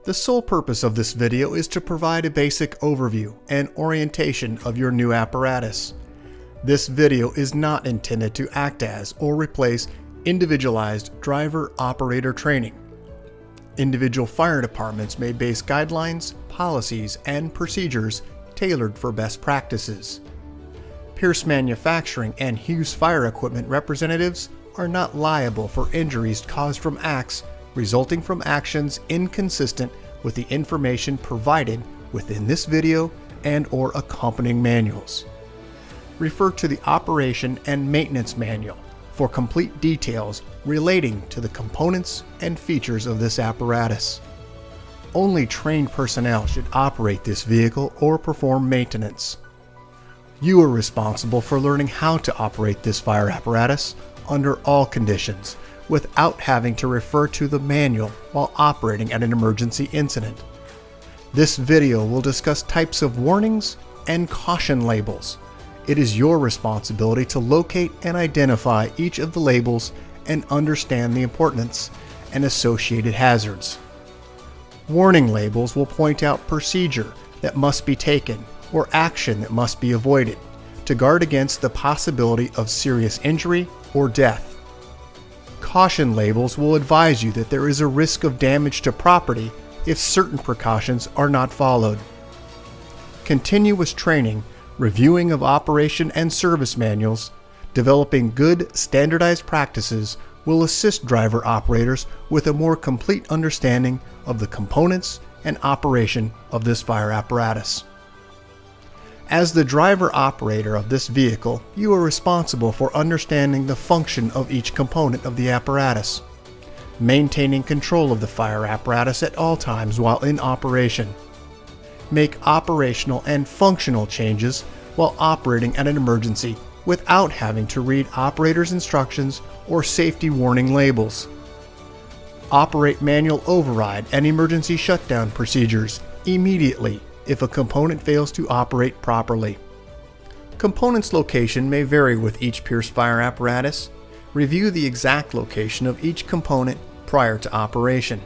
The sole purpose of this video is to provide a basic overview and orientation of your new apparatus. This video is not intended to act as or replace individualized driver-operator training. Individual fire departments may base guidelines, policies, and procedures tailored for best practices. Pierce Manufacturing and Hughes Fire Equipment representatives are not liable for injuries caused from acts resulting from actions inconsistent with the information provided within this video and/or accompanying manuals. Refer to the Operation and Maintenance Manual for complete details relating to the components and features of this apparatus. Only trained personnel should operate this vehicle or perform maintenance. You are responsible for learning how to operate this fire apparatus under all conditions without having to refer to the manual while operating at an emergency incident. This video will discuss types of warnings and caution labels. It is your responsibility to locate and identify each of the labels and understand the importance and associated hazards. Warning labels will point out procedure that must be taken or action that must be avoided to guard against the possibility of serious injury or death. Caution labels will advise you that there is a risk of damage to property if certain precautions are not followed. Continuous training, reviewing of operation and service manuals, developing good standardized practices will assist driver operators with a more complete understanding of the components and operation of this fire apparatus. As the driver operator of this vehicle, you are responsible for understanding the function of each component of the apparatus, maintaining control of the fire apparatus at all times while in operation, make operational and functional changes while operating at an emergency without having to read operator's instructions or safety warning labels, operate manual override and emergency shutdown procedures immediately if a component fails to operate properly. Components location may vary with each Pierce fire apparatus. Review the exact location of each component prior to operation.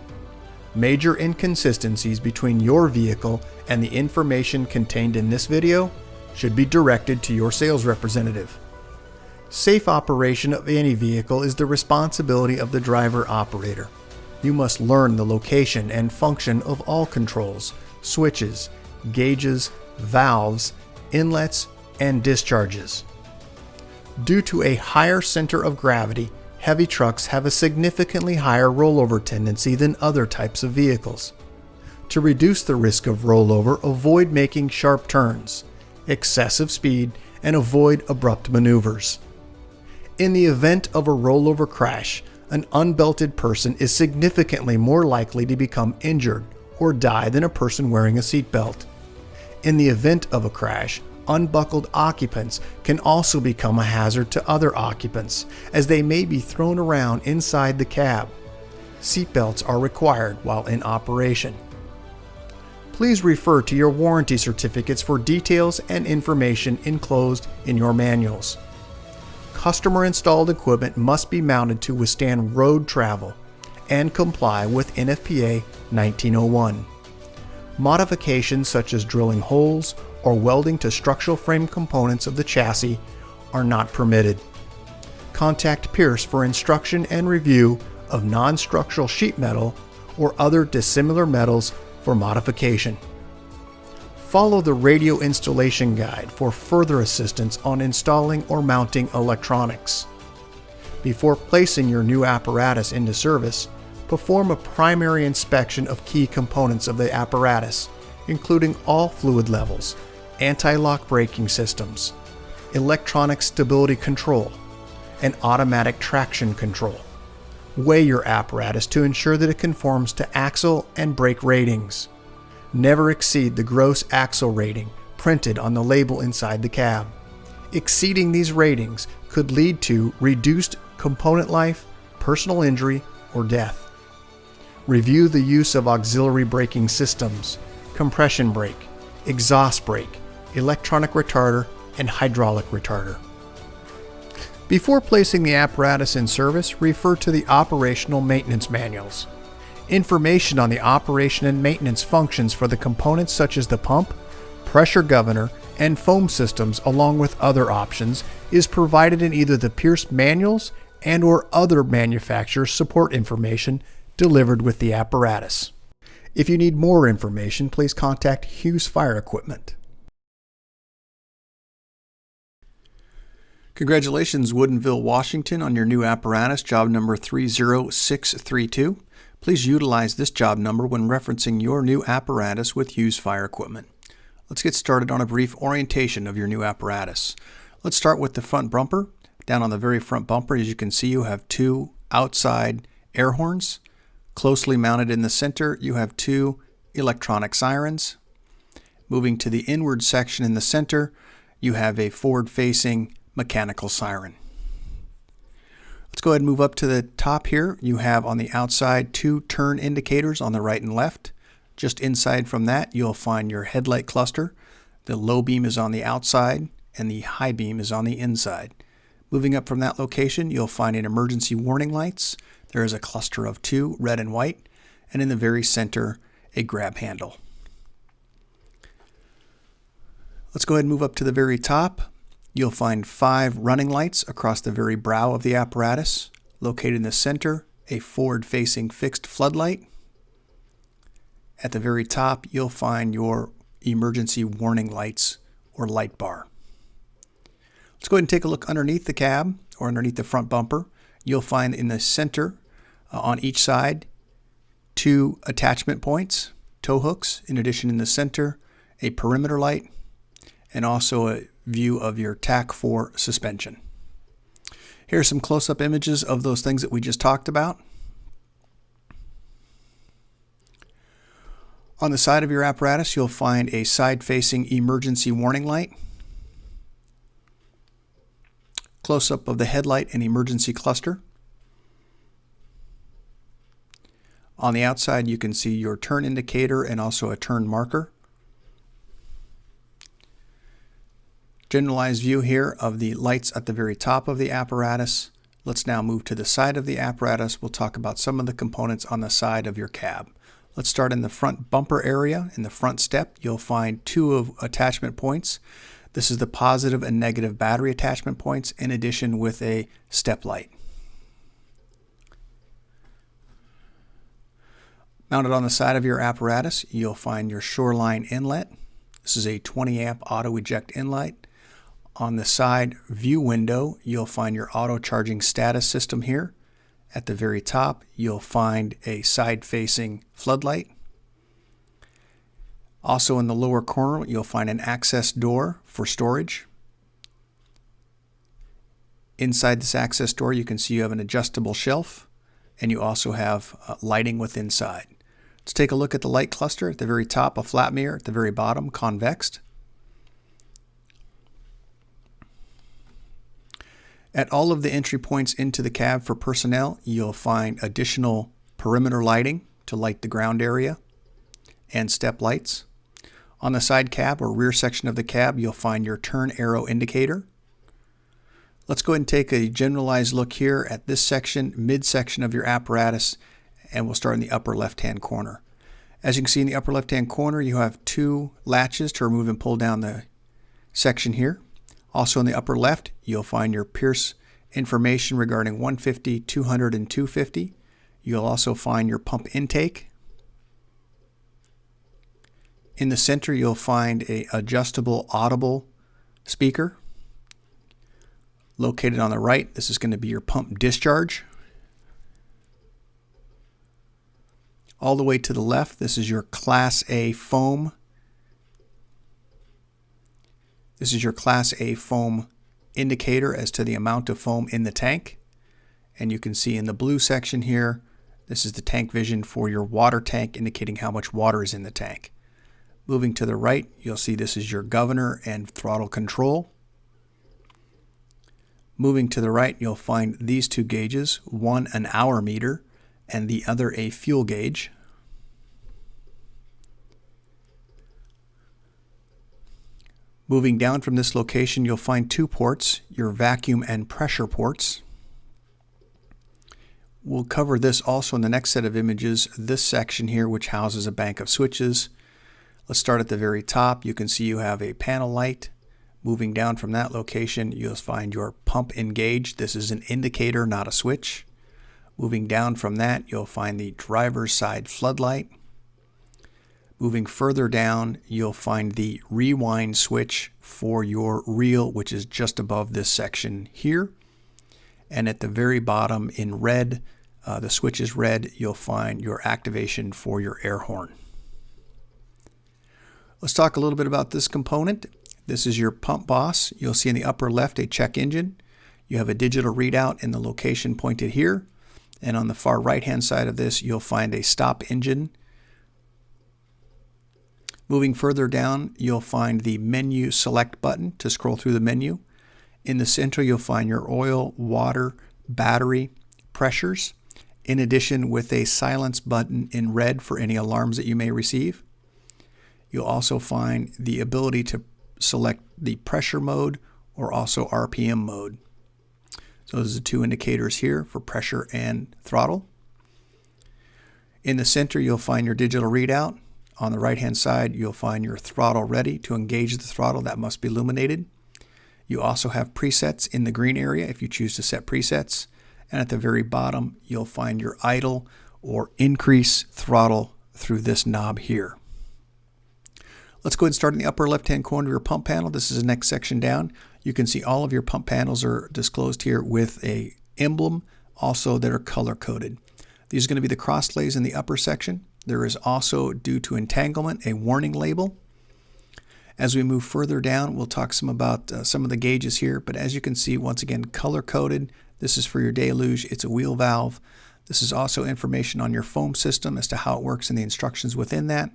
Major inconsistencies between your vehicle and the information contained in this video should be directed to your sales representative. Safe operation of any vehicle is the responsibility of the driver operator. You must learn the location and function of all controls, switches, gauges, valves, inlets, and discharges. Due to a higher center of gravity, heavy trucks have a significantly higher rollover tendency than other types of vehicles. To reduce the risk of rollover, avoid making sharp turns, excessive speed, and avoid abrupt maneuvers. In the event of a rollover crash, an unbelted person is significantly more likely to become injured or die than a person wearing a seatbelt. In the event of a crash, unbuckled occupants can also become a hazard to other occupants as they may be thrown around inside the cab. Seatbelts are required while in operation. Please refer to your warranty certificates for details and information enclosed in your manuals. Customer-installed equipment must be mounted to withstand road travel and comply with NFPA 1901. Modifications such as drilling holes or welding to structural frame components of the chassis are not permitted. Contact Pierce for instruction and review of non-structural sheet metal or other dissimilar metals for modification. Follow the radio installation guide for further assistance on installing or mounting electronics. Before placing your new apparatus into service, perform a primary inspection of key components of the apparatus, including all fluid levels, anti-lock braking systems, electronic stability control, and automatic traction control. Weigh your apparatus to ensure that it conforms to axle and brake ratings. Never exceed the gross axle rating printed on the label inside the cab. Exceeding these ratings could lead to reduced component life, personal injury, or death. Review the use of auxiliary braking systems, compression brake, exhaust brake, electronic retarder, and hydraulic retarder. Before placing the apparatus in service, refer to the operational maintenance manuals. Information on the operation and maintenance functions for the components such as the pump, pressure governor, and foam systems, along with other options, is provided in either the Pierce manuals and/or other manufacturer support information delivered with the apparatus. If you need more information, please contact Hughes Fire Equipment. Congratulations, Woodinville, Washington, on your new apparatus, job number 30632. Please utilize this job number when referencing your new apparatus with Hughes Fire Equipment. Let's get started on a brief orientation of your new apparatus. Let's start with the front bumper. Down on the very front bumper, as you can see, you have two outside air horns. Closely mounted in the center, you have two electronic sirens. Moving to the inward section in the center, you have a forward-facing mechanical siren. Let's go ahead and move up to the top here. You have on the outside two turn indicators on the right and left. Just inside from that, you'll find your headlight cluster. The low beam is on the outside and the high beam is on the inside. Moving up from that location, you'll find an emergency warning lights. There is a cluster of two, red and white, and in the very center, a grab handle. Let's go ahead and move up to the very top. You'll find 5 running lights across the very brow of the apparatus. Located in the center, a forward-facing fixed floodlight. At the very top, you'll find your emergency warning lights or light bar. Let's go ahead and take a look underneath the cab or underneath the front bumper. You'll find in the center, on each side, 2 attachment points, tow hooks. In addition, in the center, a perimeter light and also a view of your TAC 4 suspension. Here are some close-up images of those things that we just talked about. On the side of your apparatus, you'll find a side-facing emergency warning light. Close-up of the headlight and emergency cluster. On the outside, you can see your turn indicator and also a turn marker. Generalized view here of the lights at the very top of the apparatus. Let's now move to the side of the apparatus. We'll talk about some of the components on the side of your cab. Let's start in the front bumper area. In the front step, you'll find 2 attachment points. This is the positive and negative battery attachment points, in addition with a step light. Mounted on the side of your apparatus, you'll find your shoreline inlet. This is a 20 amp auto eject inlet. On the side view window, you'll find your auto charging status system here. At the very top, you'll find a side-facing floodlight. Also in the lower corner, you'll find an access door for storage. Inside this access door, you can see you have an adjustable shelf, and you also have lighting within inside. Let's take a look at the light cluster. At the very top, a flat mirror. At the very bottom, convex. At all of the entry points into the cab for personnel, you'll find additional perimeter lighting to light the ground area and step lights. On the side cab or rear section of the cab, you'll find your turn arrow indicator. Let's go ahead and take a generalized look here at this section, midsection of your apparatus, and we'll start in the upper left-hand corner. As you can see in the upper left-hand corner, you have 2 latches to remove and pull down the section here. Also in the upper left, you'll find your Pierce information regarding 150, 200, and 250. You'll also find your pump intake. In the center, you'll find an adjustable audible speaker. Located on the right, this is going to be your pump discharge. All the way to the left, this is your Class A foam. This is your Class A foam indicator as to the amount of foam in the tank. And you can see in the blue section here, this is the tank vision for your water tank, indicating how much water is in the tank. Moving to the right, you'll see this is your governor and throttle control. Moving to the right, you'll find these 2 gauges, one an hour meter and the other a fuel gauge. Moving down from this location, you'll find 2 ports, your vacuum and pressure ports. We'll cover this also in the next set of images, this section here, which houses a bank of switches. Let's start at the very top. You can see you have a panel light. Moving down from that location, you'll find your pump engaged. This is an indicator, not a switch. Moving down from that, you'll find the driver's side floodlight. Moving further down, you'll find the rewind switch for your reel, which is just above this section here. And at the very bottom in red, the switch is red, you'll find your activation for your air horn. Let's talk a little bit about this component. This is your pump boss. You'll see in the upper left a check engine. You have a digital readout in the location pointed here. And on the far right hand side of this, you'll find a stop engine. Moving further down, you'll find the menu select button to scroll through the menu. In the center, you'll find your oil, water, battery, pressures. In addition, with a silence button in red for any alarms that you may receive. You'll also find the ability to select the pressure mode or also RPM mode. So those are the two indicators here for pressure and throttle. In the center, you'll find your digital readout. On the right hand side, you'll find your throttle ready. To engage the throttle, that must be illuminated. You also have presets in the green area if you choose to set presets. And at the very bottom, you'll find your idle or increase throttle through this knob here. Let's go ahead and start in the upper left-hand corner of your pump panel. This is the next section down. You can see all of your pump panels are disclosed here with a emblem, also that are color-coded. These are going to be the cross lays in the upper section. There is also, due to entanglement, a warning label. As we move further down, we'll talk some about some of the gauges here, but as you can see, once again, color-coded. This is for your deluge. It's a wheel valve. This is also information on your foam system as to how it works and the instructions within that.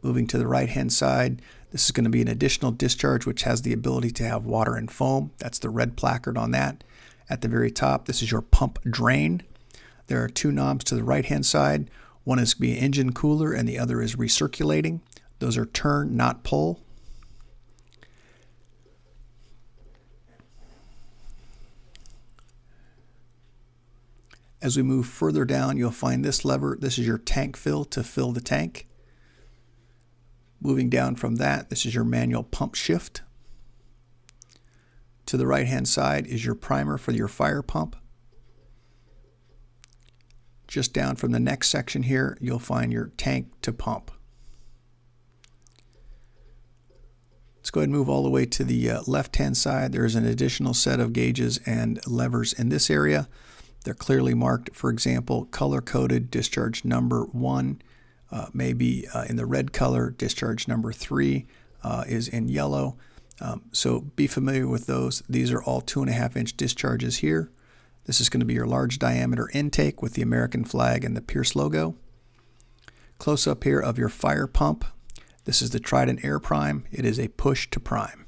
Moving to the right-hand side, this is going to be an additional discharge which has the ability to have water and foam. That's the red placard on that. At the very top, this is your pump drain. There are two knobs to the right-hand side. One is to be engine cooler and the other is recirculating. Those are turn, not pull. As we move further down, you'll find this lever. This is your tank fill to fill the tank. Moving down from that, this is your manual pump shift. To the right-hand side is your primer for your fire pump. Just down from the next section here, you'll find your tank to pump. Let's go ahead and move all the way to the left-hand side. There's an additional set of gauges and levers in this area. They're clearly marked, for example, color-coded discharge number 1. Maybe in the red color, discharge number 3 is in yellow. So be familiar with those. These are all 2.5-inch discharges here. This is going to be your large diameter intake with the American flag and the Pierce logo. Close up here of your fire pump. This is the Trident Air Prime. It is a push to prime.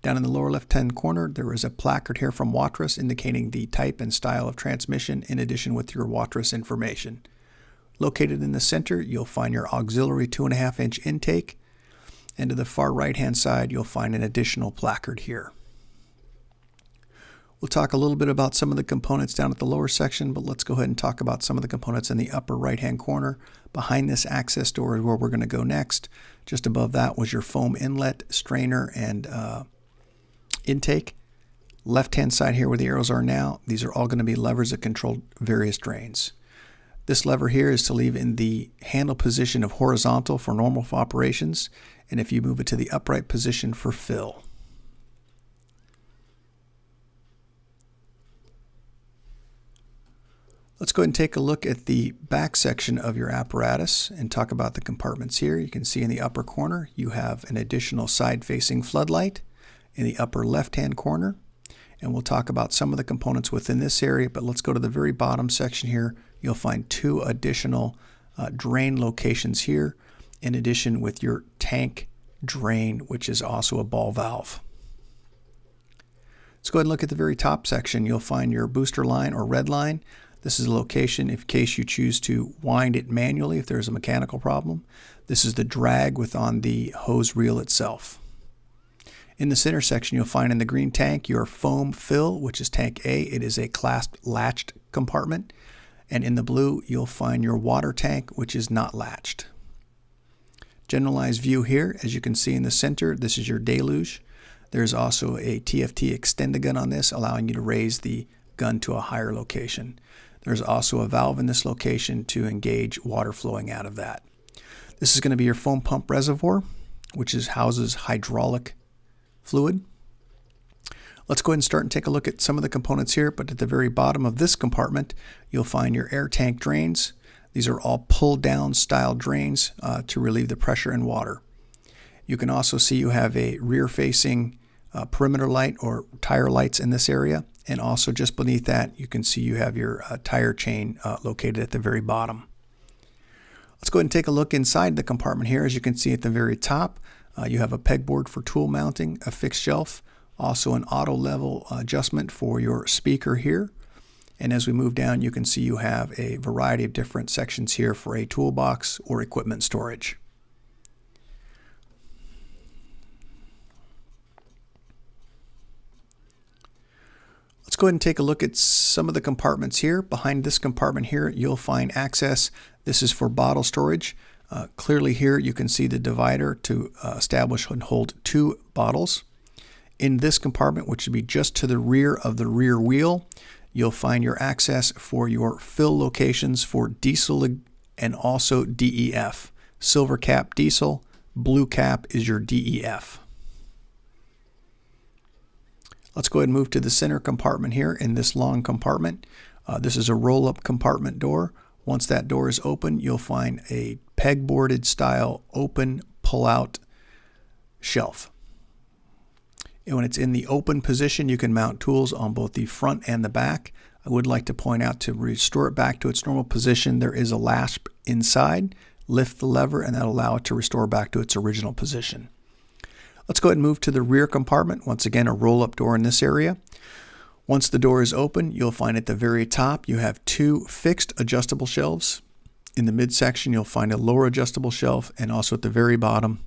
Down in the lower left-hand corner, there is a placard here from Watrous indicating the type and style of transmission in addition with your Watrous information. Located in the center, you'll find your auxiliary 2.5-inch intake. And to the far right-hand side, you'll find an additional placard here. We'll talk a little bit about some of the components down at the lower section, but let's go ahead and talk about some of the components in the upper right-hand corner. Behind this access door is where we're going to go next. Just above that was your foam inlet, strainer, and intake. Left-hand side here where the arrows are now, these are all going to be levers that control various drains. This lever here is to leave in the handle position of horizontal for normal operations, and if you move it to the upright position for fill. Let's go ahead and take a look at the back section of your apparatus and talk about the compartments here. You can see in the upper corner you have an additional side-facing floodlight in the upper left-hand corner, and we'll talk about some of the components within this area, but let's go to the very bottom section here. You'll find two additional drain locations here, in addition with your tank drain, which is also a ball valve. Let's go ahead and look at the very top section. You'll find your booster line or red line. This is a location in case you choose to wind it manually if there's a mechanical problem. This is the drag on the hose reel itself. In the center section, you'll find in the green tank your foam fill, which is tank A. It is a clasped latched compartment. And in the blue, you'll find your water tank, which is not latched. Generalized view here, as you can see in the center, this is your deluge. There's also a TFT extended gun on this, allowing you to raise the gun to a higher location. There's also a valve in this location to engage water flowing out of that. This is going to be your foam pump reservoir, which houses hydraulic fluid. Let's go ahead and start and take a look at some of the components here, but at the very bottom of this compartment, you'll find your air tank drains. These are all pull-down style drains to relieve the pressure in water. You can also see you have a rear-facing perimeter light or tire lights in this area, and also just beneath that, you can see you have your tire chain located at the very bottom. Let's go ahead and take a look inside the compartment here. As you can see at the very top, you have a pegboard for tool mounting, a fixed shelf, also an auto level adjustment for your speaker here. And as we move down, you can see you have a variety of different sections here for a toolbox or equipment storage. Let's go ahead and take a look at some of the compartments here. Behind this compartment here, you'll find access. This is for bottle storage. Clearly here, you can see the divider to establish and hold 2 bottles. In this compartment, which would be just to the rear of the rear wheel, you'll find your access for your fill locations for diesel and also DEF. Silver cap diesel, blue cap is your DEF. Let's go ahead and move to the center compartment here in this long compartment. This is a roll-up compartment door. Once that door is open, you'll find a pegboarded style open pull-out shelf. And when it's in the open position, you can mount tools on both the front and the back. I would like to point out, to restore it back to its normal position, there is a latch inside. Lift the lever and that'll allow it to restore back to its original position. Let's go ahead and move to the rear compartment. Once again, a roll-up door in this area. Once the door is open, you'll find at the very top you have 2 fixed adjustable shelves. In the midsection, you'll find a lower adjustable shelf, and also at the very bottom,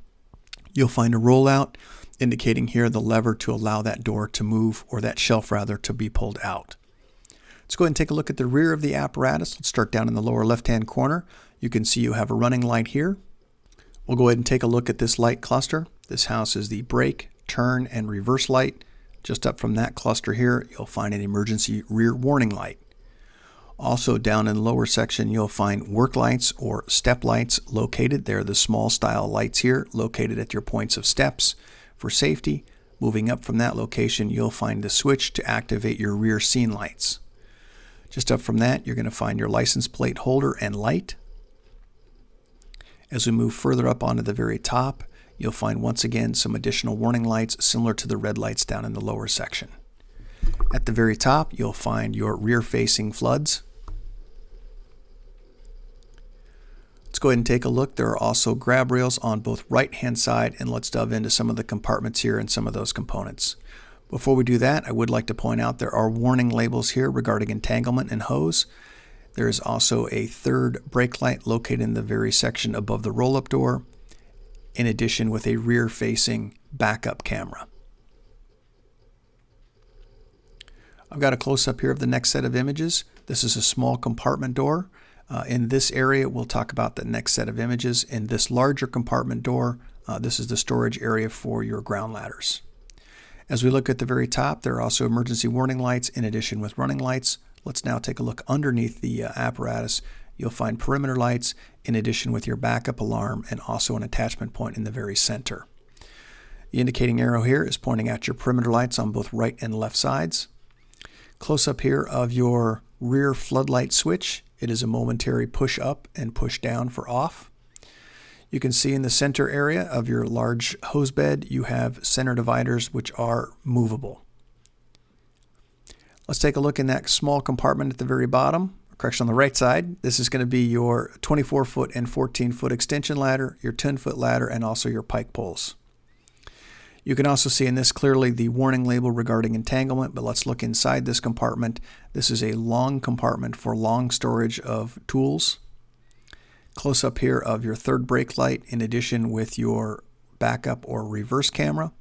you'll find a rollout, indicating here the lever to allow that door to move, or that shelf rather, to be pulled out. Let's go ahead and take a look at the rear of the apparatus. Let's start down in the lower left-hand corner. You can see you have a running light here. We'll go ahead and take a look at this light cluster. This houses the brake, turn, and reverse light. Just up from that cluster here, you'll find an emergency rear warning light. Also down in the lower section, you'll find work lights or step lights located. They're the small style lights here, located at your points of steps for safety. Moving up from that location, you'll find the switch to activate your rear scene lights. Just up from that, you're going to find your license plate holder and light. As we move further up onto the very top, you'll find once again some additional warning lights similar to the red lights down in the lower section. At the very top, you'll find your rear-facing floods. Let's go ahead and take a look. There are also grab rails on both right-hand side, and let's delve into some of the compartments here and some of those components. Before we do that, I would like to point out there are warning labels here regarding entanglement and hose. There is also a third brake light located in the very section above the roll-up door, in addition with a rear-facing backup camera. I've got a close-up here of the next set of images. This is a small compartment door. In this area, we'll talk about the next set of images. In this larger compartment door, this is the storage area for your ground ladders. As we look at the very top, there are also emergency warning lights in addition with running lights. Let's now take a look underneath the apparatus. You'll find perimeter lights in addition with your backup alarm and also an attachment point in the very center. The indicating arrow here is pointing at your perimeter lights on both right and left sides. Close up here of your rear floodlight switch. It is a momentary push up and push down for off. You can see in the center area of your large hose bed, you have center dividers which are movable. Let's take a look in that small compartment at the very bottom. Correction, on the right side, this is going to be your 24-foot and 14-foot extension ladder, your 10-foot ladder, and also your pike poles. You can also see in this clearly the warning label regarding entanglement, but let's look inside this compartment. This is a long compartment for long storage of tools. Close up here of your third brake light in addition with your backup or reverse camera.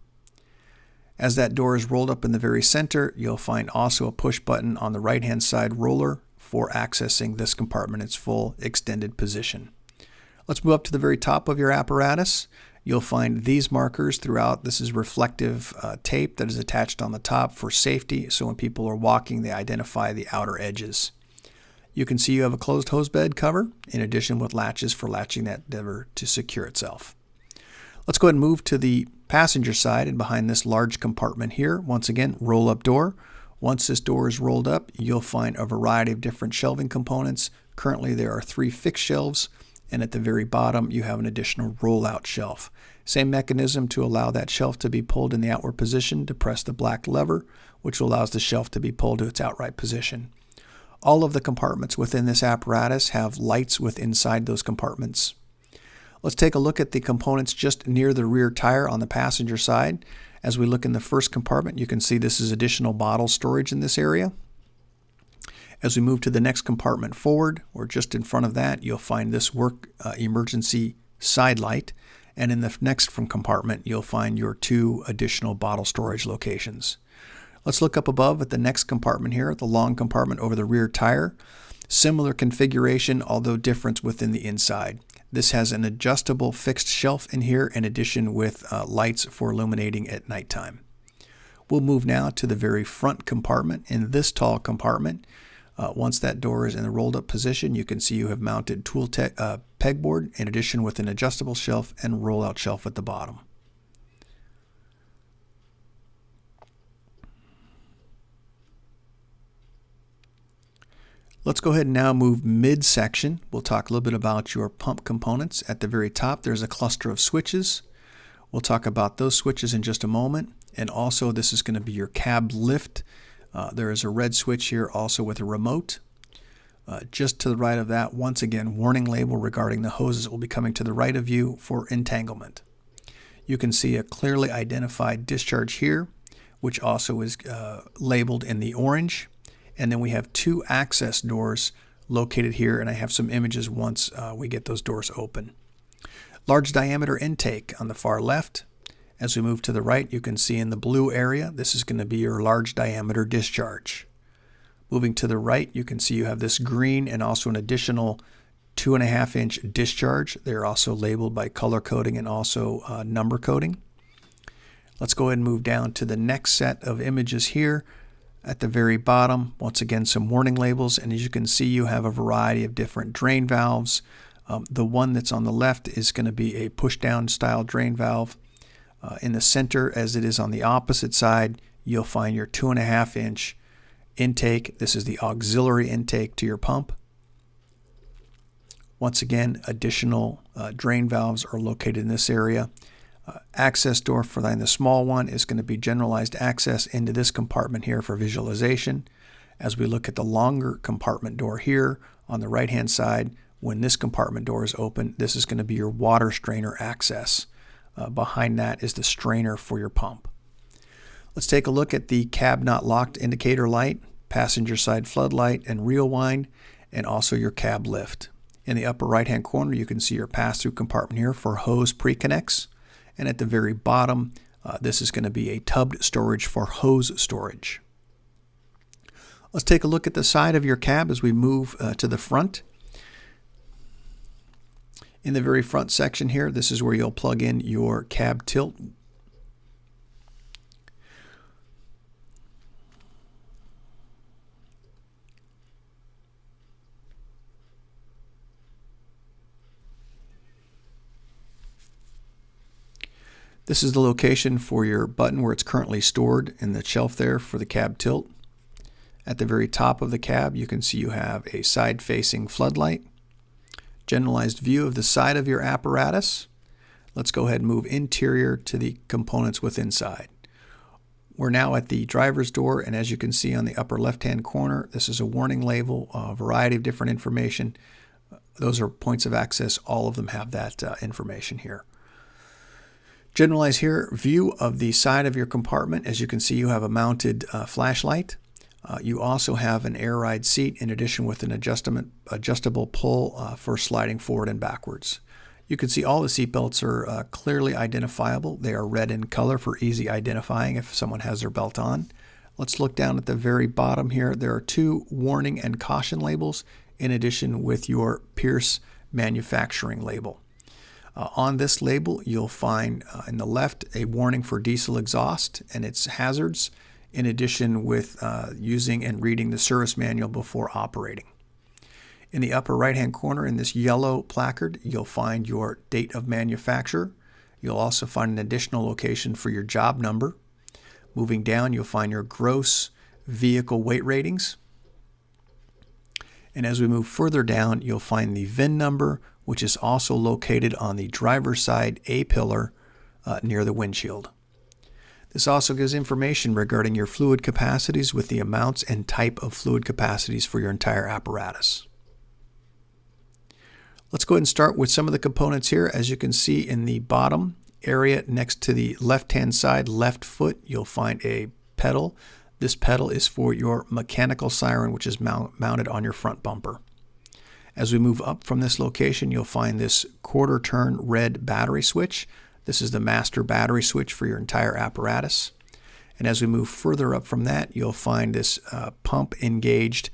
As that door is rolled up in the very center, you'll find also a push button on the right-hand side roller before accessing this compartment in its full extended position. Let's move up to the very top of your apparatus. You'll find these markers throughout. This is reflective tape that is attached on the top for safety, so when people are walking, they identify the outer edges. You can see you have a closed hose bed cover, in addition with latches for latching that lever to secure itself. Let's go ahead and move to the passenger side, and behind this large compartment here, once again, roll-up door. Once this door is rolled up, you'll find a variety of different shelving components. Currently, there are 3 fixed shelves, and at the very bottom, you have an additional roll-out shelf. Same mechanism to allow that shelf to be pulled in the outward position to press the black lever, which allows the shelf to be pulled to its outright position. All of the compartments within this apparatus have lights inside those compartments. Let's take a look at the components just near the rear tire on the passenger side. As we look in the first compartment, you can see this is additional bottle storage in this area. As we move to the next compartment forward, or just in front of that, you'll find this work emergency side light. And in the next compartment, you'll find your 2 additional bottle storage locations. Let's look up above at the next compartment here, the long compartment over the rear tire. Similar configuration, although difference within the inside. This has an adjustable fixed shelf in here, in addition with lights for illuminating at nighttime. We'll move now to the very front compartment. In this tall compartment, once that door is in the rolled up position, you can see you have mounted tool pegboard, in addition with an adjustable shelf and roll-out shelf at the bottom. Let's go ahead and now move midsection. We'll talk a little bit about your pump components. At the very top, there's a cluster of switches. We'll talk about those switches in just a moment. And also, this is going to be your cab lift. There is a red switch here also with a remote. Just to the right of that, once again, warning label regarding the hoses will be coming to the right of you for entanglement. You can see a clearly identified discharge here, which also is labeled in the orange. And then we have 2 access doors located here, and I have some images once we get those doors open. Large diameter intake on the far left. As we move to the right, you can see in the blue area, this is going to be your large diameter discharge. Moving to the right, you can see you have this green and also an additional 2.5-inch discharge. They're also labeled by color coding and also number coding. Let's go ahead and move down to the next set of images here. At the very bottom, once again, some warning labels, and as you can see, you have a variety of different drain valves. The one that's on the left is going to be a push-down style drain valve. In the center, as it is on the opposite side, you'll find your 2.5-inch intake. This is the auxiliary intake to your pump. Once again, additional drain valves are located in this area. Access door for the small one is going to be generalized access into this compartment here for visualization. As we look at the longer compartment door here on the right hand side, when this compartment door is open, this is going to be your water strainer access. Behind that is the strainer for your pump. Let's take a look at the cab not locked indicator light, passenger side floodlight and reel wind, and also your cab lift. In the upper right hand corner, you can see your pass-through compartment here for hose pre-connects. And at the very bottom, this is going to be a tubbed storage for hose storage. Let's take a look at the side of your cab as we move to the front. In the very front section here, this is where you'll plug in your cab tilt. This is the location for your button where it's currently stored in the shelf there for the cab tilt. At the very top of the cab, you can see you have a side-facing floodlight. Generalized view of the side of your apparatus. Let's go ahead and move interior to the components within inside. We're now at the driver's door, and as you can see on the upper left-hand corner, this is a warning label, a variety of different information. Those are points of access. All of them have that information here. Generalize here, view of the side of your compartment. As you can see, you have a mounted flashlight. You also have an air ride seat in addition with an adjustable pull for sliding forward and backwards. You can see all the seat belts are clearly identifiable. They are red in color for easy identifying if someone has their belt on. Let's look down at the very bottom here. There are 2 warning and caution labels in addition with your Pierce manufacturing label. On this label, you'll find in the left a warning for diesel exhaust and its hazards, in addition with using and reading the service manual before operating. In the upper right-hand corner in this yellow placard, you'll find your date of manufacture. You'll also find an additional location for your job number. Moving down, you'll find your gross vehicle weight ratings. And as we move further down, you'll find the VIN number, which is also located on the driver's side A-pillar near the windshield. This also gives information regarding your fluid capacities with the amounts and type of fluid capacities for your entire apparatus. Let's go ahead and start with some of the components here. As you can see in the bottom area next to the left-hand side left foot, you'll find a pedal. This pedal is for your mechanical siren, which is mounted on your front bumper. As we move up from this location, you'll find this quarter turn red battery switch. This is the master battery switch for your entire apparatus. And as we move further up from that, you'll find this pump engaged,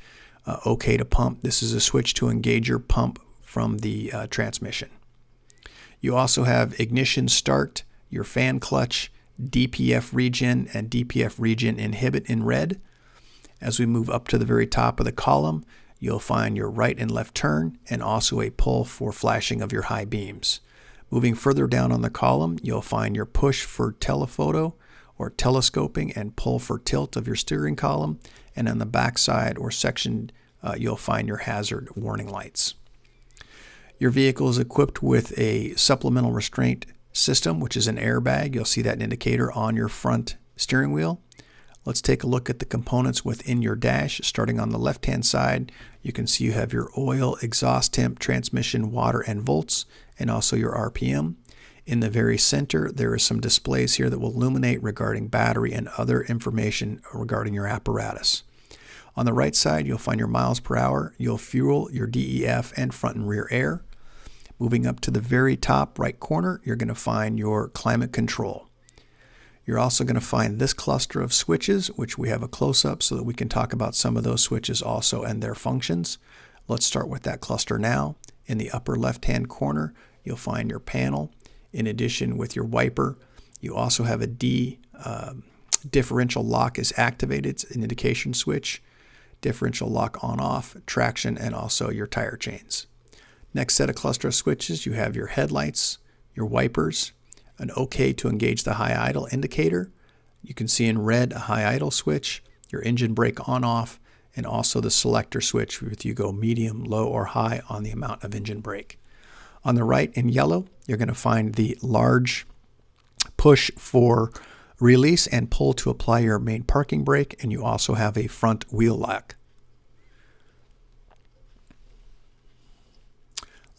OK to pump. This is a switch to engage your pump from the transmission. You also have ignition start, your fan clutch, DPF regen, and DPF regen inhibit in red. As we move up to the very top of the column, you'll find your right and left turn and also a pull for flashing of your high beams. Moving further down on the column, you'll find your push for telephoto or telescoping and pull for tilt of your steering column. And on the back side or section, you'll find your hazard warning lights. Your vehicle is equipped with a supplemental restraint system, which is an airbag. You'll see that indicator on your front steering wheel. Let's take a look at the components within your dash. Starting on the left-hand side, you can see you have your oil, exhaust temp, transmission, water, and volts, and also your RPM. In the very center, there are some displays here that will illuminate regarding battery and other information regarding your apparatus. On the right side, you'll find your miles per hour, your fuel, your DEF, and front and rear air. Moving up to the very top right corner, you're going to find your climate control. You're also going to find this cluster of switches, which we have a close-up so that we can talk about some of those switches also and their functions. Let's start with that cluster now. In the upper left-hand corner, you'll find your panel. In addition, with your wiper, you also have a differential lock is activated. It's an indication switch. Differential lock on-off, traction, and also your tire chains. Next set of cluster of switches, you have your headlights, your wipers, an OK to engage the high idle indicator. You can see in red a high idle switch, your engine brake on-off, and also the selector switch if you go medium, low, or high on the amount of engine brake. On the right in yellow, you're going to find the large push for release and pull to apply your main parking brake, and you also have a front wheel lock.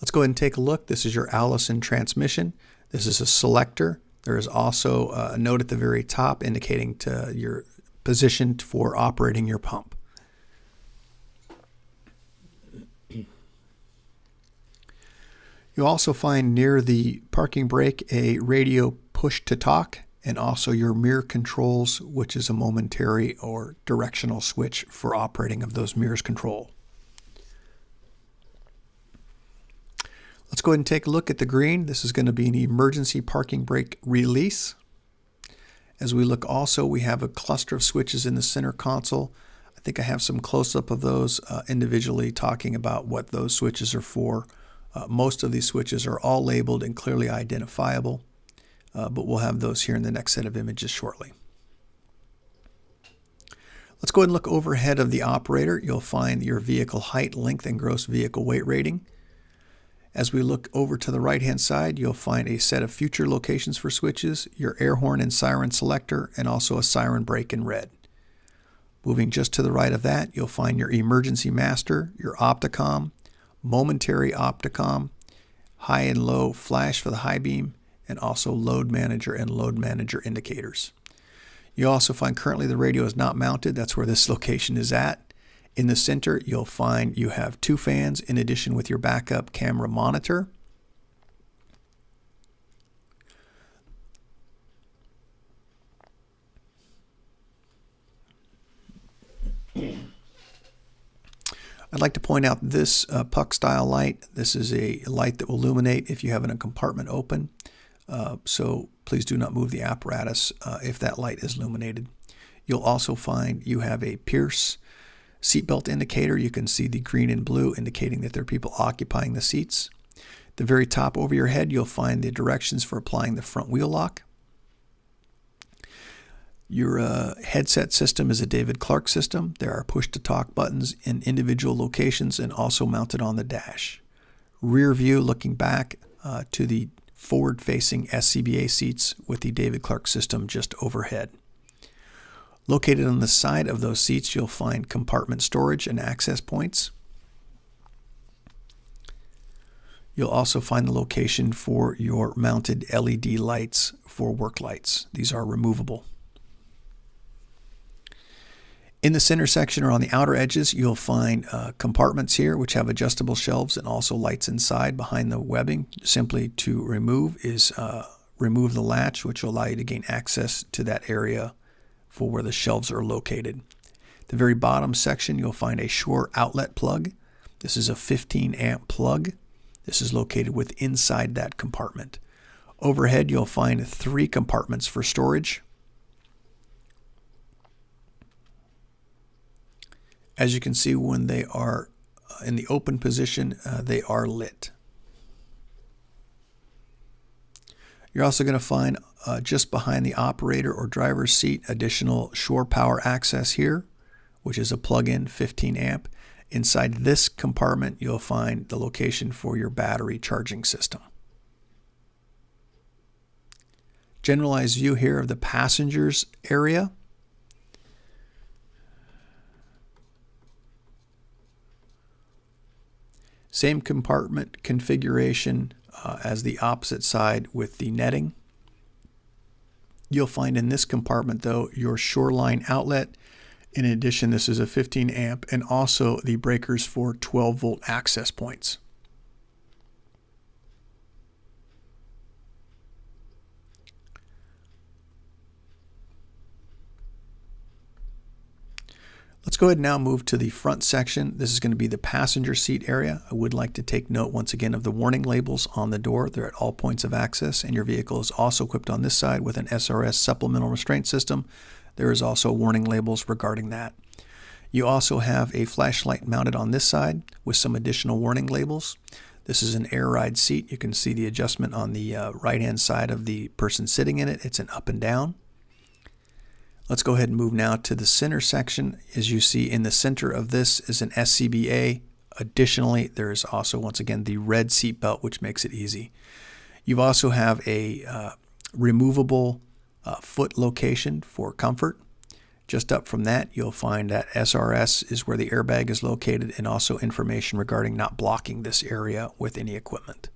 Let's go ahead and take a look. This is your Allison transmission. This is a selector. There is also a note at the very top indicating to your position for operating your pump. You'll also find near the parking brake a radio push to talk and also your mirror controls, which is a momentary or directional switch for operating of those mirrors control. Let's go ahead and take a look at the green. This is going to be an emergency parking brake release. As we look also, we have a cluster of switches in the center console. I think I have some close-up of those individually talking about what those switches are for. Most of these switches are all labeled and clearly identifiable, but we'll have those here in the next set of images shortly. Let's go ahead and look overhead of the operator. You'll find your vehicle height, length, and gross vehicle weight rating. As we look over to the right-hand side, you'll find a set of future locations for switches, your air horn and siren selector, and also a siren brake in red. Moving just to the right of that, you'll find your emergency master, your opticom, momentary opticom, high and low flash for the high beam, and also load manager and load manager indicators. You also find currently the radio is not mounted. That's where this location is at. In the center, you'll find you have 2 fans in addition with your backup camera monitor. I'd like to point out this puck style light. This is a light that will illuminate if you have a compartment open. So please do not move the apparatus if that light is illuminated. You'll also find you have a Pierce seatbelt indicator. You can see the green and blue indicating that there are people occupying the seats. At the very top over your head, you'll find the directions for applying the front wheel lock. Your headset system is a David Clark system. There are push-to-talk buttons in individual locations and also mounted on the dash. Rear view looking back to the forward-facing SCBA seats with the David Clark system just overhead. Located on the side of those seats, you'll find compartment storage and access points. You'll also find the location for your mounted LED lights for work lights. These are removable. In the center section or on the outer edges, you'll find compartments here which have adjustable shelves and also lights inside behind the webbing. Simply to remove is remove the latch, which will allow you to gain access to that area for where the shelves are located. At the very bottom section, you'll find a Shure outlet plug. This is a 15 amp plug. This is located within inside that compartment. Overhead, you'll find 3 compartments for storage. As you can see, when they are in the open position, they are lit. You're also going to find just behind the operator or driver's seat additional shore power access here, which is a plug-in 15 amp. Inside this compartment, you'll find the location for your battery charging system. Generalized view here of the passengers area. Same compartment configuration as the opposite side with the netting. You'll find in this compartment, though, your shoreline outlet. In addition, this is a 15 amp and also the breakers for 12 volt access points. Let's go ahead and now move to the front section. This is going to be the passenger seat area. I would like to take note once again of the warning labels on the door. They're at all points of access, and your vehicle is also equipped on this side with an SRS supplemental restraint system. There is also warning labels regarding that. You also have a flashlight mounted on this side with some additional warning labels. This is an air ride seat. You can see the adjustment on the right-hand side of the person sitting in it. It's an up and down. Let's go ahead and move now to the center section. As you see, in the center of this is an SCBA. Additionally, there is also, once again, the red seat belt, which makes it easy. You also have a removable foot location for comfort. Just up from that, you'll find that SRS is where the airbag is located, and also information regarding not blocking this area with any equipment.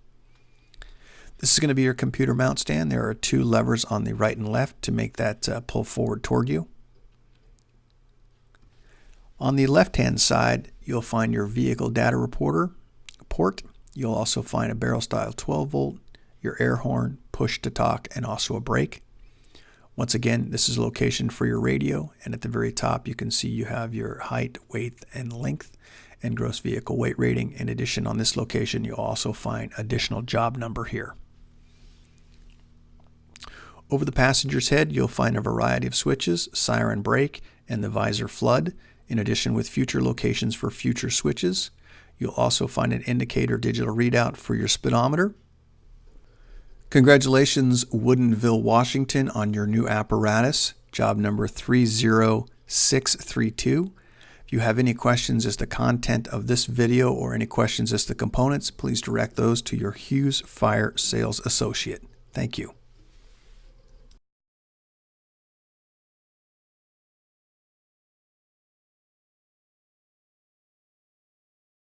This is going to be your computer mount stand. There are 2 levers on the right and left to make that pull forward toward you. On the left-hand side, you'll find your vehicle data reporter port. You'll also find a barrel style 12 volt, your air horn, push to talk, and also a brake. Once again, this is a location for your radio, and at the very top you can see you have your height, weight, and length, and gross vehicle weight rating. In addition, on this location you'll also find additional job number here. Over the passenger's head, you'll find a variety of switches, siren brake, and the visor flood, in addition with future locations for future switches. You'll also find an indicator digital readout for your speedometer. Congratulations, Woodinville, Washington, on your new apparatus, job number 30632. If you have any questions as to the content of this video or any questions as to the components, please direct those to your Hughes Fire Sales Associate. Thank you.